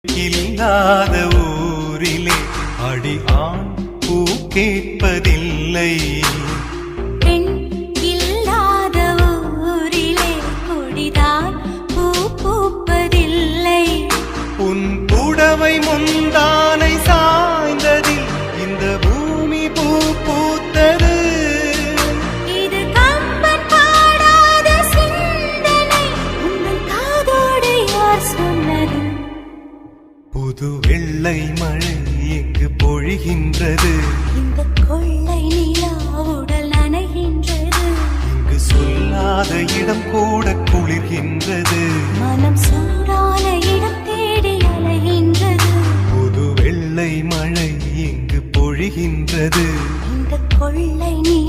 இல்லாத ஊரிலே அடி ஆண் பூ கேட்பதில்லை. பெண் இல்லாத ஊரிலே கொடிதான் பூ பூப்பதில்லை. உன் புடவை முந்தானை சாய்ந்ததில் இந்த பூமி பூ பூத்தது. இது கம்பன் பாடாத சிந்தனை, உங்கள் காதோடு யார் சொன்னது? புது வெள்ளை மழை எங்கு பொழிகின்றது. இந்த கொள்ளை நிலா உடல் நனைகின்றது. இங்கு சொல்லாத இடம் கூட குளிர்கின்றது. மனம் சூடான இடம் தேடி அலைகின்றது. புது வெள்ளை மழை எங்கு பொழிகின்றது. இந்த கொள்ளை நிலா